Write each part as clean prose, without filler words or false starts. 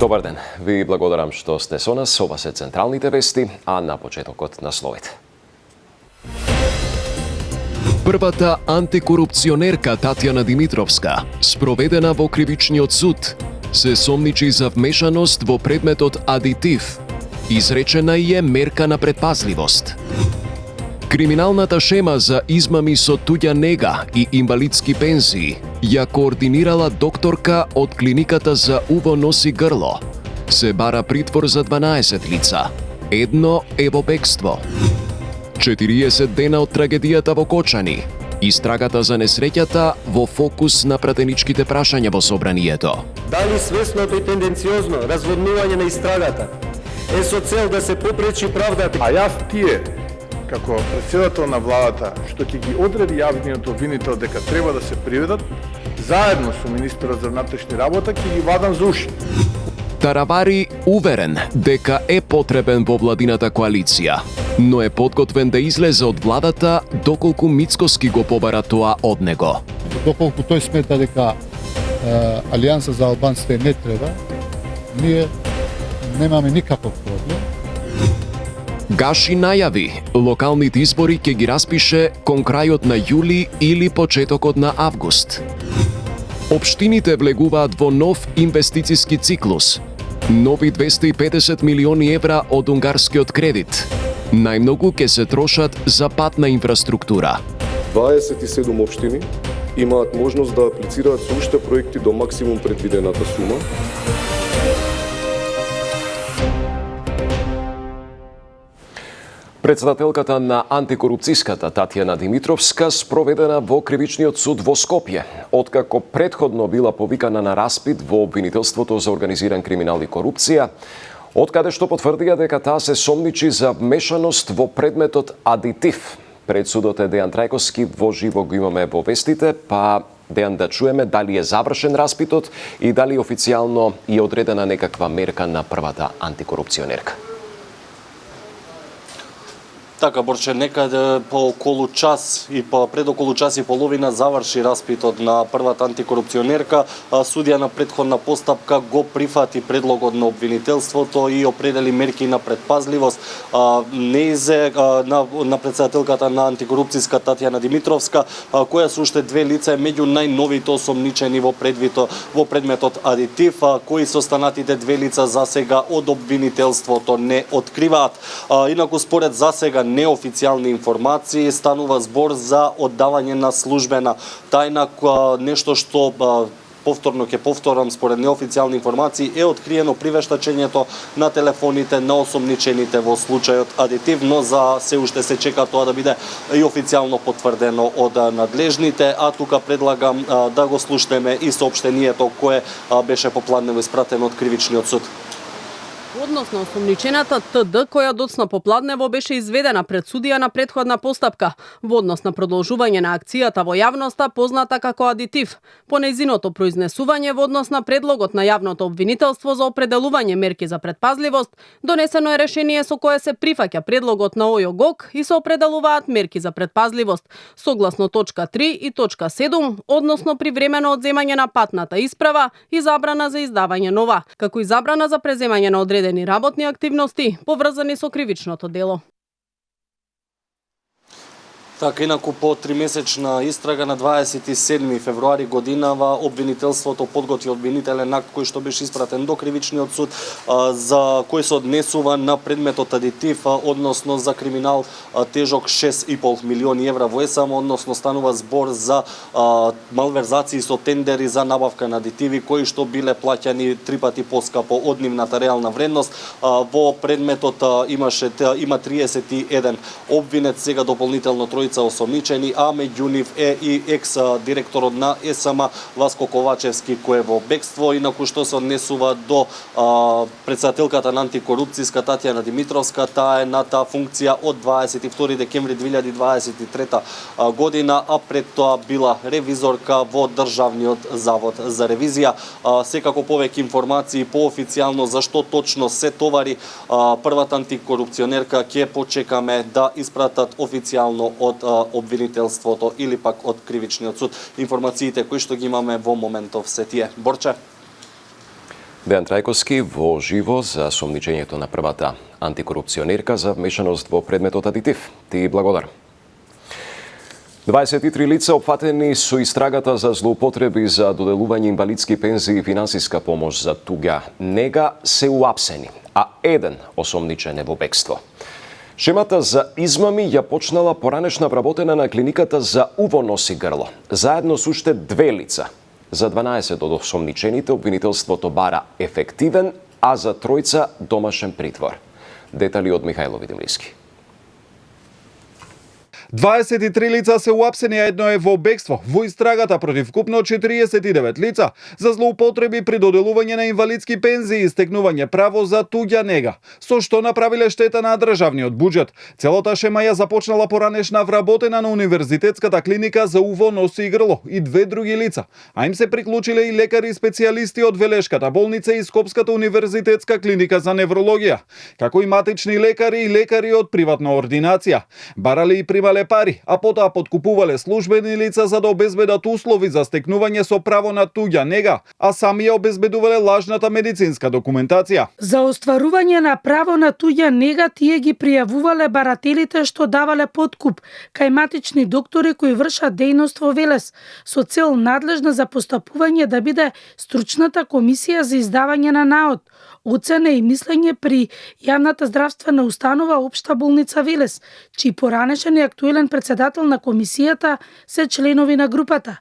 Добар ден, ви благодарам што сте со нас. Ова се централните вести, а на почетокот насловите. Првата антикорупционерка Татјана Димитровска, спроведена во кривичниот суд, се сомничи за вмешаност во предметот адитив. Изречена е мерка на предпазливост. Криминалната шема за измами со туѓа нега и инвалидски пензии ја координирала докторка од клиниката за уво, нос и грло. Се бара притвор за 12 лица. Едно е во бегство. 40 дена од трагедијата во Кочани. Истрагата за несреќата во фокус на пратеничките прашања во собранието. Дали свесното и тенденциозно разводнување на истрагата е со цел да се попречи правдата? А јас тие, како председател на владата, што ќе ги одреди јавниот обвинител дека треба да се приведат, заедно со министерот за внатрешни работа ќе ги вадам за уши. Таравари уверен дека е потребен во владината коалиција, но е подготвен да излезе од владата доколку Мицкоски го побара тоа од него. Доколку тој смета дека Алијанса за албанците не треба, ние немаме никаков проблем. Гаши најави, локалните избори ќе ги распише кон крајот на јули или почетокот на август. Општините влегуваат во нов инвестициски циклус. Нови 250 милиони евра од унгарскиот кредит. Најмногу ќе се трошат за патна инфраструктура. 27 општини имаат можност да аплицираат со уште проекти до максимум предвидената сума. Председателката на антикорупцијската Татјана Димитровска спроведена во кривичниот суд во Скопје, откако претходно била повикана на распит во обвинителството за организиран криминал и корупција, откаде што потврдија дека таа се сомничи за вмешаност во предметот адитив. Пред судот е Дејан Трајковски, во живо го имаме во вестите, па Дејан, да чуеме дали е завршен распитот и дали официјално е одредена некаква мерка на првата антикорупционерка. Така, Борче, некаде по околу час и пред околу час и половина заврши распитот на првата антикорупционерка. Судија на претходна постапка го прифати предлогот на обвинителството и определи мерки на предпазливост. Неизе на председателката на антикорупцијска Татјана Димитровска, која со уште две лица е меѓу најновите осомничени во предметот адитив, кои со останатите две лица засега од обвинителството не откриваат. Инаку според засега неофицијални информации станува збор за оддавање на службена тајна, нешто што повторно ќе повторам, според неофицијални информации е откриено при вештачењето на телефоните на осомничените во случајот адитив, но за се уште се чека тоа да биде и официјално потврдено од надлежните, а тука предлагам да го слушнеме и соопштението кое беше попладнево испратено од кривичниот суд. Односно осомничената ТД, која доцна попладнево беше изведена пред судија на претходна постапка во однос на продолжување на акцијата во јавноста позната како адитив. По нејзиното произнесување во однос на предлогот на јавното обвинителство за определување мерки за предпазливост, донесено е решение со кое се прифаќа предлогот на ОЈО-ГОК и се определуваат мерки за предпазливост, согласно точка 3 и точка 7, односно привремено одземање на патната исправа и забрана за издавање нова, како и забрана за преземање на одредени работни активности поврзани со кривичното дело. Така, инаку по 3-месечна истрага на 27 февруари годинава обвинителството подготви обвинителен акт кој што беше испратен до кривичниот суд, за кој се однесува на предметот адитив, односно за криминал тежок 6,5 милиони евра во ЕСАМ, односно станува збор за малверзации со тендери за набавка на адитиви кои што биле плаќани 3 пати поскапо од нивната реална вредност. Во предметот има 31 обвинет, сега дополнително тројца осомничени, а меѓу нив е и екс-директорот на ЕСАМ Васко Ковачевски кој е во бегство. Инаку што се однесува до председателката на антикорупцијска Татјана Димитровска, таа е на таа функција од 22 декември 2023 година, а пред тоа била ревизорка во Државниот завод за ревизија. Секако повеќе информации по официјално за што точно се товари првата антикорупционерка ќе почекаме да испратат официјално од обвинителството или пак од кривичниот суд. Информациите кои што ги имаме во моментов се тие. Борче? Дејан Трајковски во живо за сомничењето на првата антикорупционерка за вмешаност во предметот адитив. Ти благодарам. 23 лица опфатени со истрагата за злоупотреби за доделување инвалидски пензии и финансиска помош за туѓа нега се уапсени, а еден осомничен е во бегство. Шемата за измами ја почнала поранешна вработена на клиниката за уво, нос и грло, заедно со уште 2 лица. За 12 од осомничените обвинителството бара ефективен, а за 3 домашен притвор. Детали од Михајло Видимлиски. 23 лица се уапсени, а едно е во бегство во истрагата против купно 49 лица за злоупотреби при доделување на инвалидски пензии и стекнување право за туѓа нега, со што направиле штета на државниот буџет. Целата шема ја започнала поранешна вработена на Универзитетската клиника за уво, нос и грло и 2 други лица, а им се приклучиле и лекари и специјалисти од Велешката болница и Скопската универзитетска клиника за неврологија, како и матични лекари и лекари од приватна ординација. Барале и примале пари, а потоа подкупувале службени лица за да обезбедат услови за стекнување со право на туѓа нега, а сами ја обезбедувале лажната медицинска документација. За остварување на право на туѓа нега тие ги пријавувале барателите што давале подкуп кај матични доктори кои вршат дејност во Велес, со цел надлежна за постапување да биде стручната комисија за издавање на наод, оцена и мислење при јавната здравствена установа Општа болница Велес, чиј поранешен и актуелен председател на комисијата се членови на групата.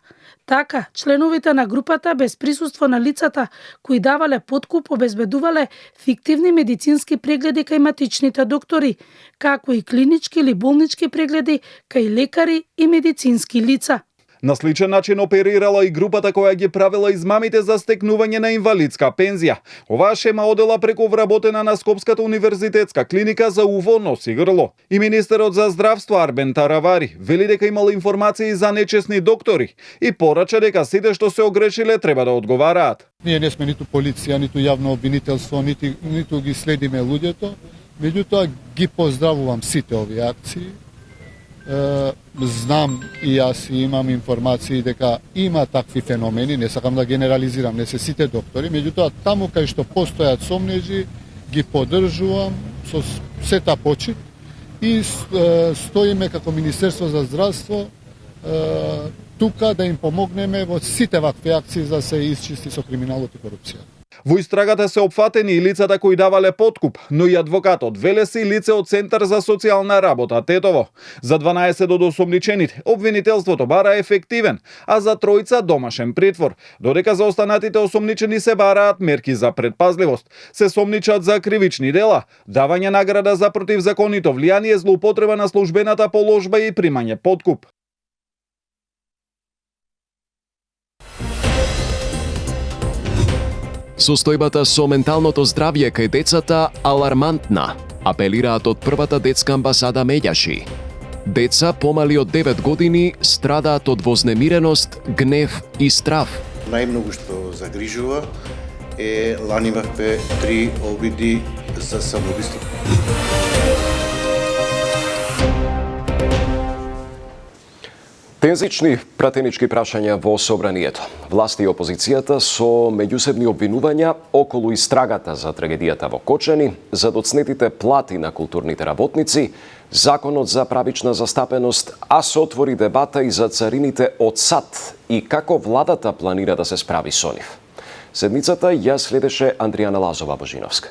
Така, членовите на групата без присуство на лицата кои давале подкуп обезбедувале фиктивни медицински прегледи кај матичните доктори, како и клинички или болнички прегледи кај лекари и медицински лица. На сличен начин оперирала и групата која ги правила измамите за стекнување на инвалидска пензија. Оваа шема одела преку вработена на Скопската универзитетска клиника за уво, нос и грло. И министерот за здравство Арбен Таравари вели дека имал информации за нечесни доктори и порача дека сите што се огрешиле треба да одговараат. Ние не сме ниту полиција, ниту јавно обвинителство, ниту ги следиме луѓето, меѓутоа ги поздравувам сите овие акции. Знам и јас имам информации дека има такви феномени, не сакам да генерализирам, не се сите доктори, меѓутоа таму кај што постојат сомнежи ги поддржувам со сета почит и стоиме како Министерство за здравство тука да им помогнеме во сите вакви акции за да се исчисти со криминалот и корупција. Во истрагата се опфатени и лицата кои давале подкуп, но и адвокатот Велес и лице од Центар за социјална работа Тетово. За 12 од осомничените обвинителството бара ефективен, а за 3 домашен притвор, додека за останатите осомничени се бараат мерки за предпазливост. Се сомничат за кривични дела, давање награда за противзаконито влијание, злоупотреба на службената положба и примање подкуп. Состојбата со менталното здравје кај децата алармантна, апелираат од првата детска амбасада Меѓаши. Деца помали од 9 години страдаат од вознемиреност, гнев и страв. Најмногу што загрижува е лани имавме 3 обиди за самоубиство. Тензични пратенички прашања во собранието. Власти и опозицијата со меѓусебни обвинувања околу истрагата за трагедијата во Кочани, за доцнетите плати на културните работници, законот за правична застапеност, а се отвори дебата и за царините од САД и како владата планира да се справи со нив. Седмицата ја следеше Андријана Лазова-Божиновска.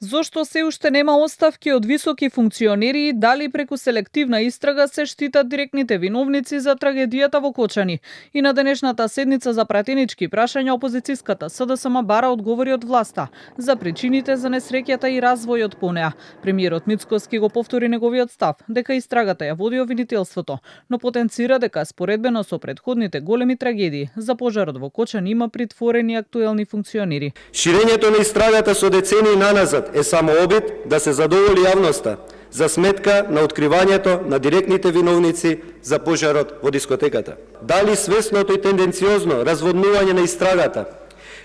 Зошто се уште нема оставки од високи функционери и дали преку селективна истрага се штитат директните виновници за трагедијата во Кочани? И на денешната седница за пратенички прашања опозицијската СДСМ бара одговори од власта за причините за несреќата и развојот по неа. Премиерот Мицкоски го повтори неговиот став дека истрагата ја води обвинителството, но потенцира дека споредбено со претходните големи трагедии за пожарот во Кочани има притворени актуелни функционери. Ширењето на истрагата со децении наназад е само обид да се задоволи јавноста за сметка на откривањето на директните виновници за пожарот во дискотеката. Дали свесното и тенденциозно разводнување на истрагата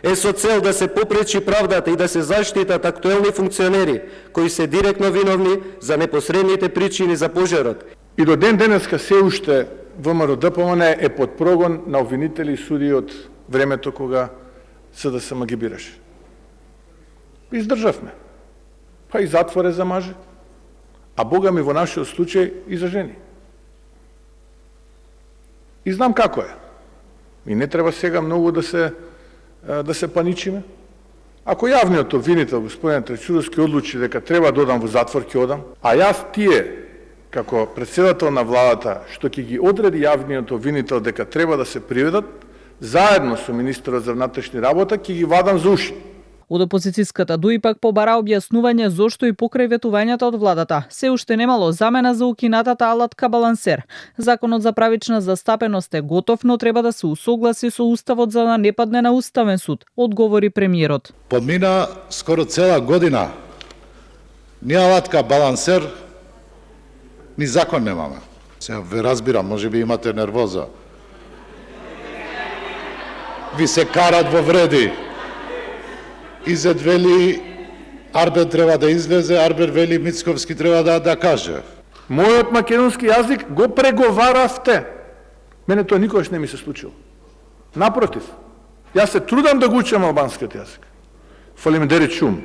е со цел да се попречи правдата и да се заштитат актуелни функционери кои се директно виновни за непосредните причини за пожарот. И до ден денеска се уште ВМРО ДПМН е под прогон на обвинители и суди од времето кога СДСМ ги бираше. Издржавме. Па и затворе за мажи, а Бога ми во нашиот случај и за жени. И знам како е. И не треба сега многу да се паничиме. Ако јавниот обвинител, господин Тречудовски, одлучи дека треба да одам во затвор, ќе одам, а јас тие, како председател на владата, што ќе ги одреди јавниот обвинител дека треба да се приведат, заедно со министерот за внатрешни работа, ќе ги вадам за уши. Од опозицијската ДУИ пак побара објаснување зошто и покрај ветувањата од владата се уште немало замена за укинатата алатка балансер. Законот за правична застапеност е готов, но треба да се усогласи со уставот за да не падне на уставен суд, одговори премиерот. Подмина скоро цела година. Ни алатка балансер, ни закон немаме. Сега ве разбирам, можеби имате нервоза. Ви се карат во вреди. Изед вели Арбер треба да излезе, Арбер вели Мицковски треба да каже. Мојот македонски јазик го преговаравте. Мене тоа никогаш не ми се случило. Напротив, јас се трудам да го учам албанскиот јазик. Фалимдери чум.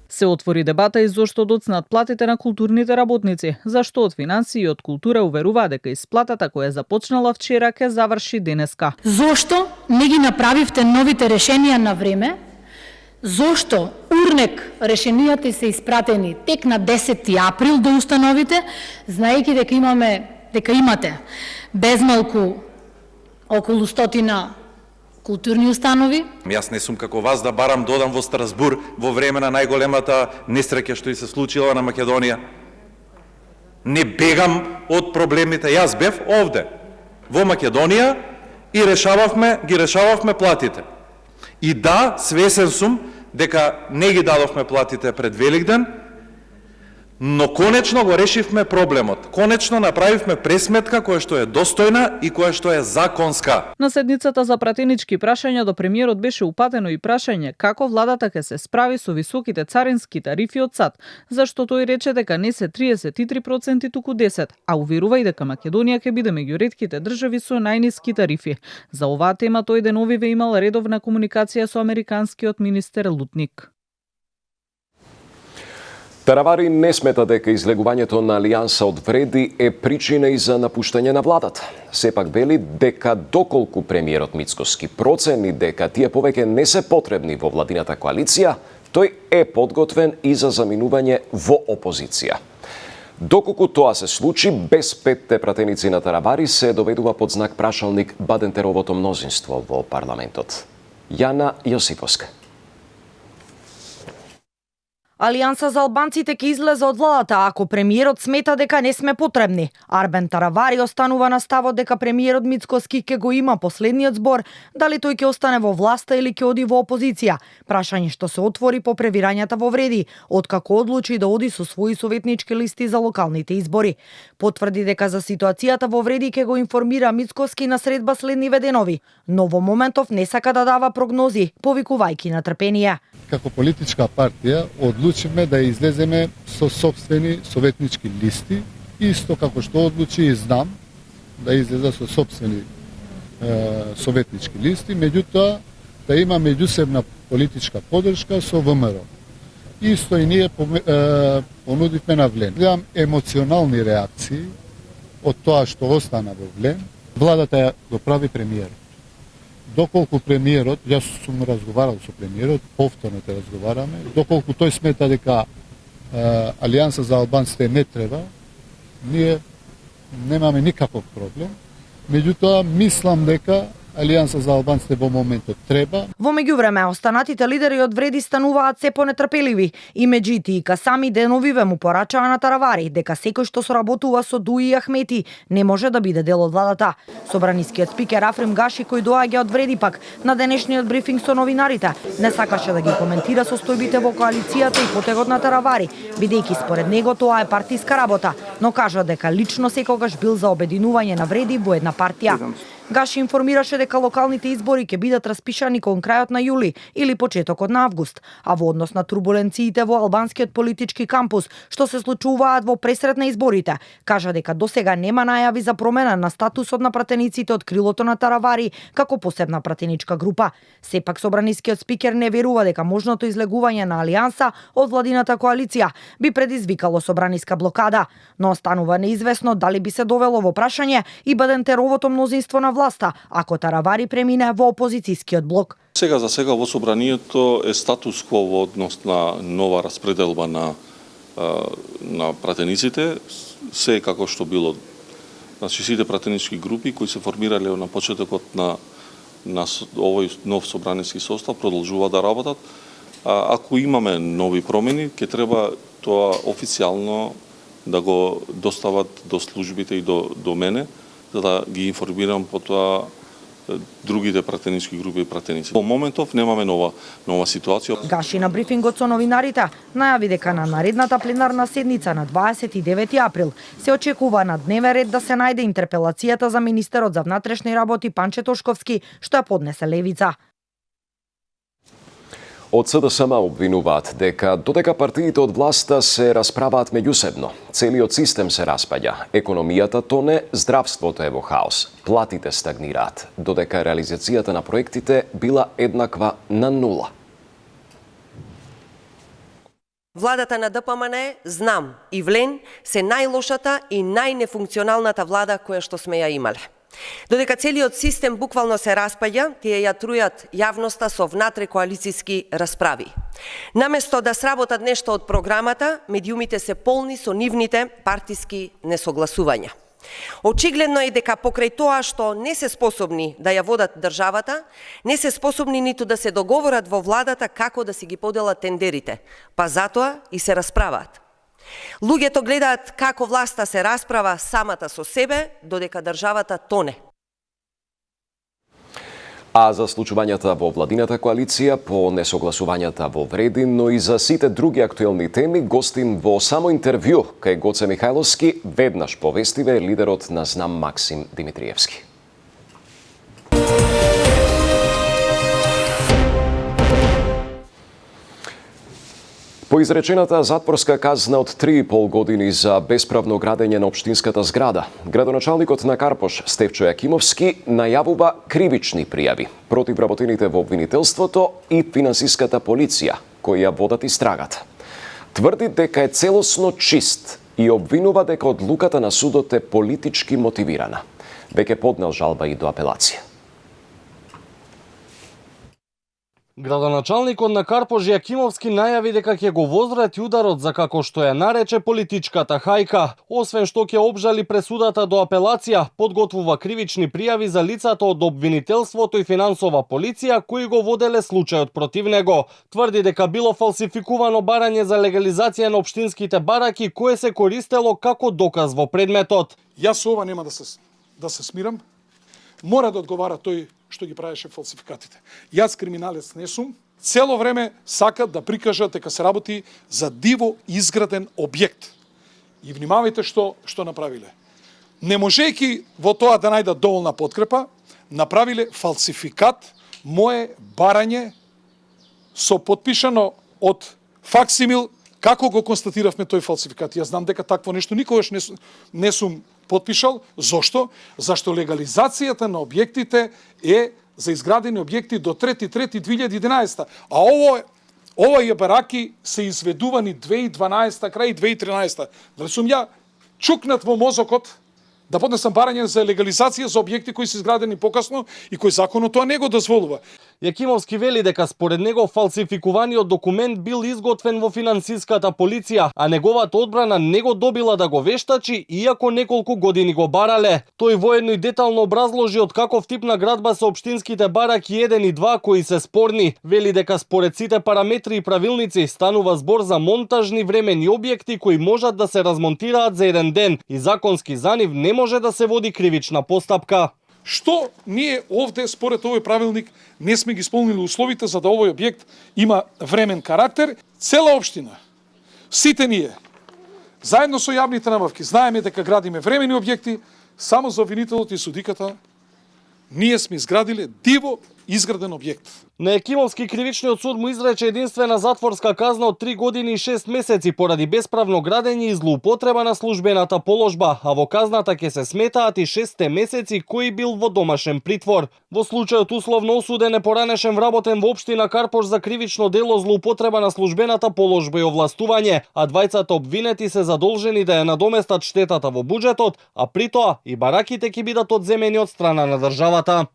Се отвори дебата и зошто доцнат платите на културните работници, зашто од финансии и од култура уверува дека исплатата која започнала вчера ќе заврши денеска. Зошто не ги направивте новите решенија на време? Зошто урнек решенијата се испратени тек на 10 април до установите, знаејќи дека имате безмалку околу 100 културни установи? Јас не сум како вас да барам додам во Страсбур во време на најголемата несреќа што и се случила на Македонија. Не бегам од проблемите. Јас бев овде, во Македонија, и ги решававме платите. И да, свесен сум дека не ги дадовме платите пред Великден, но конечно го решивме проблемот. Конечно направивме пресметка која што е достојна и која што е законска. На седницата за пратенички прашања до премиерот беше упатено и прашање како владата ќе се справи со високите царински тарифи од САД, зашто тој рече дека не се 33%, туку 10%, а уверува и дека Македонија ќе биде меѓу ретките држави со најниски тарифи. За оваа тема тој деновиве имал редовна комуникација со американскиот министер Лутник. Таравари не смета дека излегувањето на Алијанса од вреди е причина и за напуштање на владата. Сепак вели дека доколку премиерот Мицкоски процени дека тие повеќе не се потребни во владината коалиција, тој е подготвен и за заминување во опозиција. Доколку тоа се случи, без 5 пратеници на Таравари се доведува под знак прашалник Бадентеровото мнозинство во парламентот. Јана Јосиповска. Алијанса за албанците ќе излезе од владата ако премиерот смета дека не сме потребни. Арбен Таравари останува на ставот дека премиерот Мицкоски ќе го има последниот збор, дали тој ќе остане во власта или ќе оди во опозиција. Прашање што се отвори по превирањата во вреди, откако одлучи да оди со своји советнички листи за локалните избори. Потврди дека за ситуацијата во вреди ќе го информира Мицкоски на средба следниве денови, но во моментов не сака да дава прогнози, повикувајќи на трпение. Како политичка партија одлучивме да излеземе со сопствени советнички листи, исто како што одлучи и знам да излезе со сопствени советнички листи, меѓутоа да има меѓусебна политичка поддршка со ВМРО. Исто и ние понудивме на Влен. Гледам емоционални реакции од тоа што остана во Влен. Владата го прави премиерот. Доколку премиерот, јас сум разговарал со премиерот, повторно те разговараме, доколку тој смета дека Алијанса за албанците не треба, ние немаме никаков проблем. Меѓутоа, мислам дека Алијанса за албанците во моментот треба. Во меѓувреме, останатите лидери од вреди стануваат се понетрпеливи и Меджитика сами деновиве му порачаа на Таравари дека секој што соработува со Дуи и Ахмети не може да биде дел од владата. Собранискиот спикер Африм Гаши, кој доаѓа од вреди пак на денешниот брифинг со новинарите, не сакаше да ги коментира состојбите во коалицијата и потегот на Таравари, бидејќи според него тоа е партиска работа, но кажа дека лично секогаш бил за обединување на вреди во една партија. Гаши информираше дека локалните избори ќе бидат распишани кон крајот на јули или почетокот на август, а во однос на турбуленциите во албанскиот политички кампус што се случуваат во пресрет на изборите, кажа дека досега нема најави за промена на статусот на пратениците од крилото на Таравари како посебна пратеничка група. Сепак собранискиот спикер не верува дека можното излегување на алијанса од владината коалиција би предизвикало собраниска блокада, но останува неизвестно дали би се довело во прашање и БДНТ-ровото мнозинство на власта ако Таравари премине во опозицијскиот блок. Сега за сега во собранието е статус кво во однос на нова распределба на пратениците, се како што било. Значи сите пратенички групи кои се формирале на почетокот на овој нов собраниски состав продолжуваат да работат. Ако имаме нови промени, ќе треба тоа официјално да го достават до службите и до мене, за да ги информирам по тоа другите пратенички групи и пратеници. Во моментов немаме нова ситуација. Гаши на брифингот со новинарите најави дека на наредната пленарна седница на 29 април се очекува на дневен ред да се најде интерпелацијата за министерот за внатрешни работи Панче Тошковски, што ја поднесе Левица. Од СДСМ обвинуваат дека додека партиите од власта се расправаат меѓусебно, целиот систем се распаѓа, економијата тоне, здравството е во хаос, платите стагнираат, додека реализацијата на проектите била еднаква на нула. Владата на ДПМН, знам, и Влен се најлошата и најнефункционалната влада која што сме ја имале. Додека целиот систем буквално се распаѓа, тие ја трујат јавноста со внатре коалициски расправи. Наместо да сработат нешто од програмата, медиумите се полни со нивните партиски несогласувања. Очигледно е дека покрај тоа што не се способни да ја водат државата, не се способни ниту да се договорат во владата како да си ги поделат тендерите, па затоа и се расправаат. Луѓето гледаат како власта се расправа самата со себе, додека државата тоне. А за случувањата во владината коалиција, по несогласувањата во вреди, но и за сите други актуелни теми, гостин во само интервју кај Гоце Михајловски, веднаш повестиве лидерот на Знам Максим Димитриевски. По изречената затворска казна од 3,5 години за бесправно градење на општинската зграда, градоначалникот на Карпош Стефчо Јакимовски најавува кривични пријави против работените во обвинителството и финансиската полиција, кои ја водат истрагата. Тврди дека е целосно чист и обвинува дека одлуката на судот е политички мотивирана. Веќе поднел жалба и до апелација. Градоначалникот на Карпош Јакимовски најави дека ќе го возврати ударот за како што ја нарече политичката хајка. Освен што ќе обжали пресудата до апелација, подготвува кривични пријави за лицата од обвинителството и финансова полиција кои го воделе случајот против него. Тврди дека било фалсификувано барање за легализација на општинските бараки кое се користело како доказ во предметот. Јас ова нема да се смирам. Мора да одговара тој што ги правеше фалсификатите. Јас криминалец не сум. Цело време сакат да прикажат дека се работи за диво изграден објект. И внимавајте што направиле. Не можејќи во тоа да најдат доволна подкрепа, направиле фалсификат, мое барање со подпишано од факсимил. Како го констатиравме тој фалсификат? Јас знам дека такво нешто никогаш не сум подпишал. Зошто? Зашто легализацијата на објектите е за изградени објекти до 3.3.2011. А овој бараки се изведувани 2012 крај 2013. Дали сум ја чукнат во мозокот да поднесам барање за легализација за објекти кои се изградени покасно и кои законот тоа не го дозволува. Јакимовски вели дека според него фалсификуваниот документ бил изготвен во финансиската полиција, а неговата одбрана не го добила да го вештачи, иако неколку години го барале. Тој воедно и детално образложи од каков тип на градба се општинските бараки 1 и 2 кои се спорни. Вели дека според сите параметри и правилници станува збор за монтажни времени објекти кои можат да се размонтираат за еден ден и законски за нив не може да се води кривична постапка. Што ние овде, според овој правилник, не сме ги исполнили условите за да овој објект има времен карактер. Цела општина, сите ние, заедно со јавните набавки, знаеме дека градиме времени објекти, само за обвинителот и судиката ние сме изградиле диво изграден објект. На Екимовски кривичниот суд му изрече единствена затворска казна од 3 години и 6 месеци поради бесправно градење и злоупотреба на службената положба, а во казната ќе се сметаат и 6 месеци кои бил во домашен притвор. Во случајот условно осуден е поранешен вработен во општина Карпош за кривично дело злоупотреба на службената положба и овластување, а двајцата обвинети се задолжени да ја надоместат штетата во буџетот, а при тоа и бараките ќе бидат одземени од страна на државата.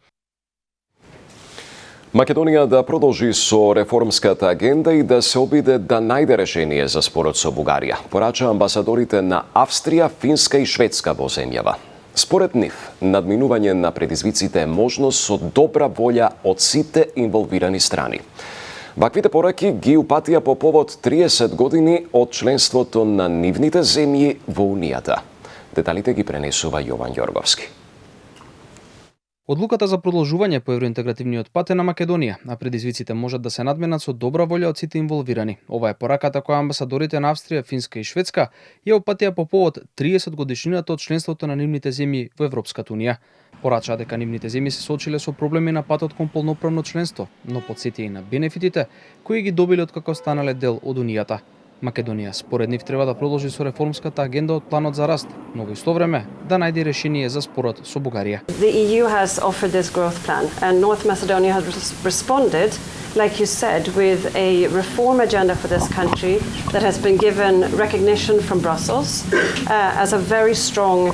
Македонија да продолжи со реформската агенда и да се обиде да најде решение за спорот со Бугарија, порача амбасадорите на Австрија, Финска и Шведска во земјава. Според нив, надминување на предизвиците е можно со добра волја од сите инволвирани страни. Ваквите пораки ги упатија по повод 30 години од членството на нивните земји во Унијата. Деталите ги пренесува Јован Ѓорговски. Одлуката за продолжување по евроинтегративниот пат е на Македонија, а предизвиците можат да се надменат со добра волја од сите инволвирани. Ова е пораката која амбасадорите на Австрија, Финска и Шведска ја упатија по повод 30 годишнината од членството на нивните земји во Европската унија. Порачаа дека нивните земји се соочиле со проблеми на патот кон полноправно членство, но потсетија и на бенефитите кои ги добиле откако станале дел од унијата. Македонија според нив треба да продолжи со реформската агенда од планот за раст, но во исто време да најде решение за спорот со Бугарија. The EU has offered this growth plan and North Macedonia has responded, like you said, with a reform agenda for this country that has been given recognition from Brussels as a very strong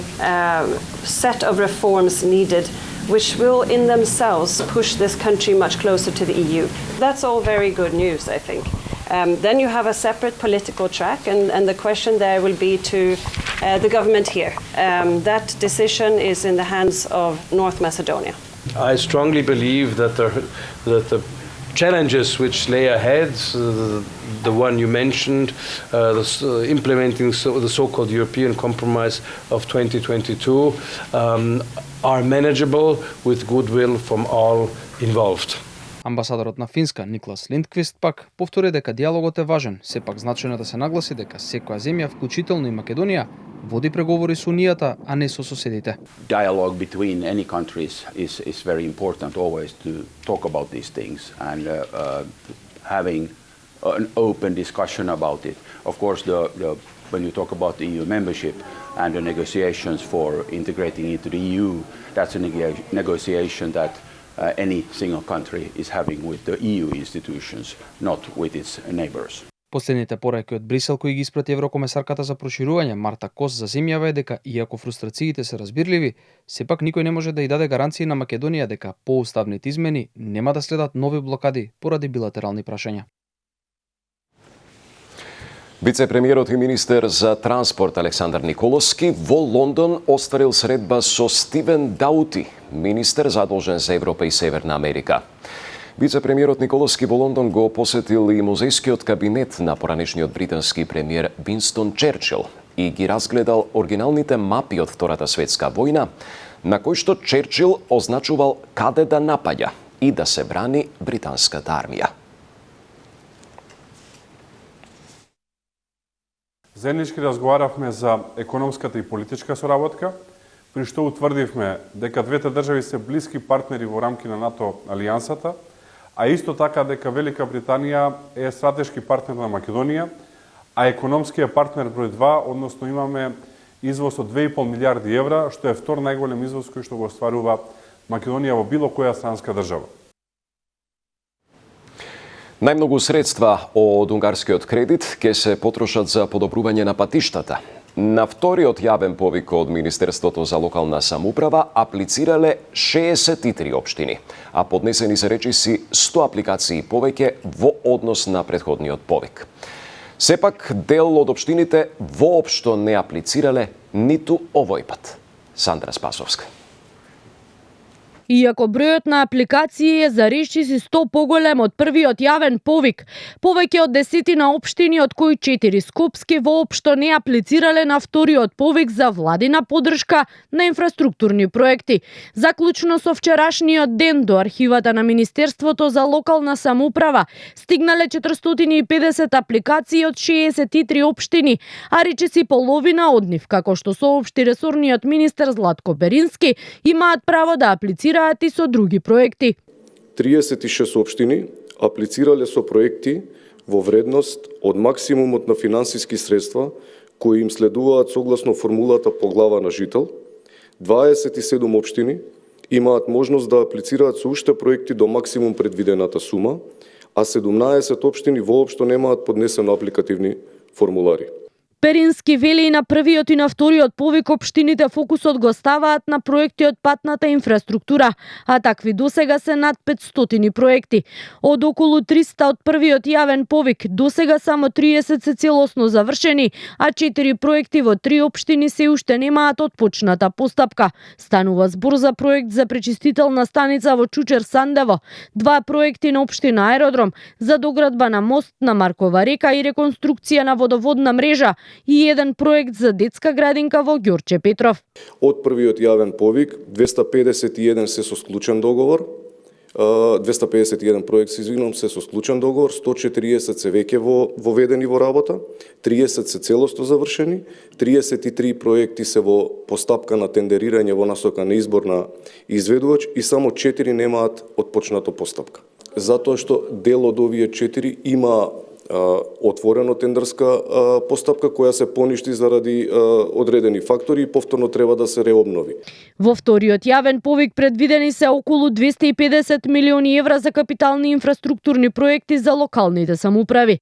set of reforms needed, which will in themselves push this country much closer to the EU. That's all very good news, I think. Then you have a separate political track, and the question there will be to the government here. That decision is in the hands of North Macedonia. I strongly believe that the challenges which lay ahead, the one you mentioned, implementing the so-called European Compromise of 2022, are manageable with goodwill from all involved. Амбасадорот на Финска Никлас Линдквист пак повтори дека диалогот е важен, сепак значајно да се нагласи дека секоја земја, вклучително и Македонија, води преговори со Унијата, а не со соседите. Dialogue between any countries is very important always to talk about these things and having an open discussion about it. Of course, when you talk about the EU membership and the negotiations for integrating into the EU, that's a negotiation that any single country is having with the EU institutions, not with its neighbors. Последните пораки од Брисел кои ги испрати еврокомесарката за проширување Марта Кос за земјава е дека иако фрустрациите се разбирливи, сепак никој не може да ја даде гаранции на Македонија дека по уставните измени нема да следат нови блокади поради билатерални прашања. Вице-премиерот и министер за транспорт Александар Николовски во Лондон остварил средба со Стивен Даути, министер задолжен за Европа и Северна Америка. Вице-премиерот Николовски во Лондон го посетил и музејскиот кабинет на поранешниот британски премиер Винстон Черчил и ги разгледал оригиналните мапи од Втората светска војна, на кои што Черчил означувал каде да напаѓа и да се брани британската армија. Заеднички разговаравме за економската и политичка соработка, при што утврдивме дека двете држави се блиски партнери во рамки на НАТО алијансата, а исто така дека Велика Британија е стратешки партнер на Македонија, а економскиот партнер број 2, односно имаме извоз од 2,5 милиарди евра, што е втор најголем извоз кој што го остварува Македонија во било која странска држава. Најмногу средства од унгарскиот кредит ќе се потрошат за подобрување на патиштата. На вториот јавен повик од Министерството за локална самоуправа аплицирале 63 општини, а поднесени се речиси 100 апликации повеќе во однос на претходниот повик. Сепак, дел од општините воопшто не аплицирале ниту овој пат. Сандра Спасовска. Иако бројот на апликации е за речиси 100 поголем од првиот јавен повик, повеќе од 10 општини, од кои 4 скопски, воопшто не аплицирале на вториот повик за владина поддршка на инфраструктурни проекти. Заклучно со вчерашниот ден до архивата на Министерството за локална самоуправа стигнале 450 апликации од 63 општини, а речиси половина од нив, како што соопшти ресорниот министер Златко Берински, имаат право да аплицираат аплицираат и со други проекти. 36 општини аплицирале со проекти во вредност од максимумот на финансиски средства кои им следуваат согласно формулата по глава на жител. 27 општини имаат можност да аплицираат со уште проекти до максимум предвидената сума, а 17 општини воопшто немаат поднесено апликативни формулари. Перински вели и на првиот и на вториот повик општините фокусот го ставаат на проекти од патната инфраструктура, а такви досега се над 500 проекти. Од околу 300 од првиот јавен повик, досега само 30 се целосно завршени, а 4 проекти во 3 општини се уште немаат отпочната постапка. Станува збор за проект за пречистителна станица во Чучер-Сандево, 2 проекти на општина Аеродром за доградба на мост на Маркова река и реконструкција на водоводна мрежа, и еден проект за детска градинка во Ѓорче Петров. Од првиот јавен повик 251 се со склучен договор, 251 проект се со склучен договор, 140 се веќе воведени во работа, 30 се целосно завршени, 33 проекти се во постапка на тендерирање во насока на избор на изведувач и само 4 немаат отпочнато постапка. Затоа што дел од овие 4 има отворено тендерска постапка која се поништи заради одредени фактори и повторно треба да се реобнови. Во вториот јавен повик предвидени се околу 250 милиони евра за капитални инфраструктурни проекти за локалните самоуправи.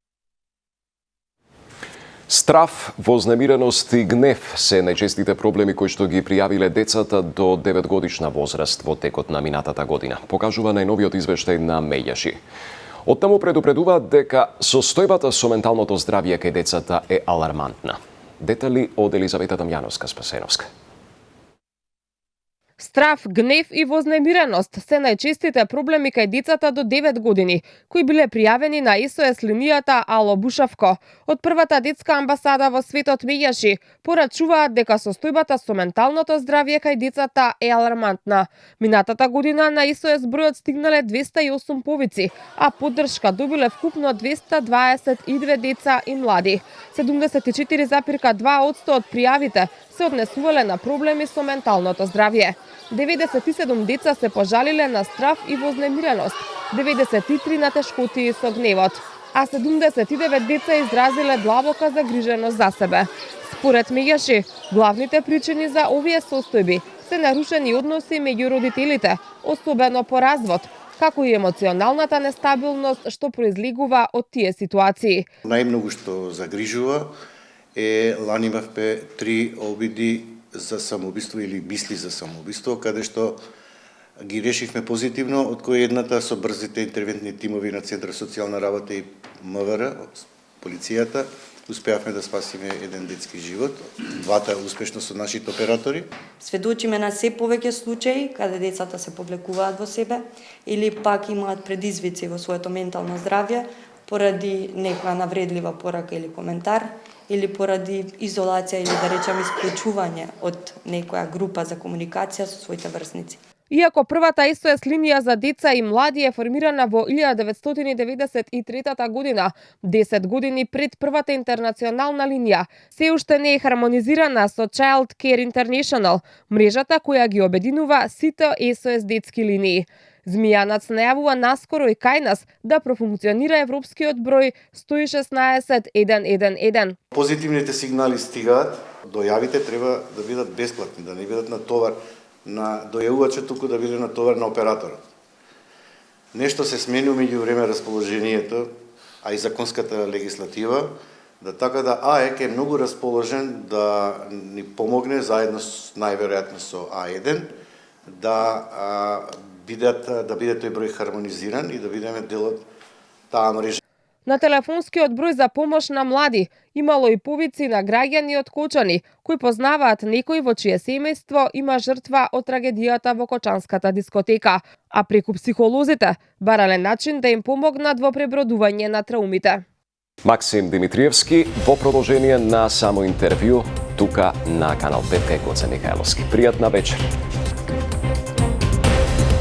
Страв, вознемиреност и гнев се најчестите проблеми кои што ги пријавиле децата до 9 годишна возраст во текот на минатата година, покажува најновиот извештај на Мејаши. Оттаму предупредуваат дека состојбата со менталното здравје кај децата е алармантна. Детали од Елизавета Дамјановска-Спасеновска. Страв, гнев и вознемиреност се најчестите проблеми кај децата до 9 години, кои биле пријавени на СОС линијата Ало Бушавко. Од првата детска амбасада во светот Мејаши порачуваат дека состојбата со менталното здравје кај децата е алармантна. Минатата година на СОС бројот стигнале 208 повици, а поддршка добиле вкупно 222 деца и млади. 74,2% од пријавите се однесувале на проблеми со менталното здравје. 97 деца се пожалиле на страв и вознемиреност, 93 на тешкотии со гневот, а 79 деца изразиле длабока загриженост за себе. Според Мејаши, главните причини за овие состојби се нарушени односи меѓу родителите, особено по развод, како и емоционалната нестабилност што произлегува од тие ситуации. Најмногу што загрижува е лани имавме 3 обиди за самоубиство или мисли за самоубиство, каде што ги решивме позитивно, од кои едната со брзите интервентни тимови на Центар социјална работа и МВР, полицијата, успеавме да спасиме еден детски живот, двата успешно со нашите оператори. Сведочиме на се повеќе случаи каде децата се повлекуваат во себе или пак имаат предизвици во своето ментално здравје поради некоја навредлива порака или коментар, или поради изолација или да речем исклучување од некоја група за комуникација со своите врсници. Иако првата СОС линија за деца и млади е формирана во 1993 година, 10 години пред првата интернационална линија, се уште не е хармонизирана со Child Care International, мрежата која ги обединува сите СОС детски линии. Змијанац најавува наскоро и кај нас да профункционира европскиот број 116 111. Позитивните сигнали стигаат, дојавите треба да бидат бесплатни, да не бидат на товар на дојавувачот, туку да биде на товар на операторот. Нешто се смени меѓу време расположението, а и законската легислатива, да така да АЕК е многу расположен да ни помогне заедно најверојатно со А1 да биде тој број хармонизиран и да бидеме дел од таа мрежа. На телефонскиот број за помош на млади имало и повици на граѓани од Кочани, кои познаваат некој во чие семејство има жртва од трагедијата во Кочанската дискотека, а преку психолозите барале начин да им помогнат во пребродување на траумите. Максим Димитриевски во продолжение на само интервју тука на Канал 5 Гоце Михајловски. Пријатна вечер.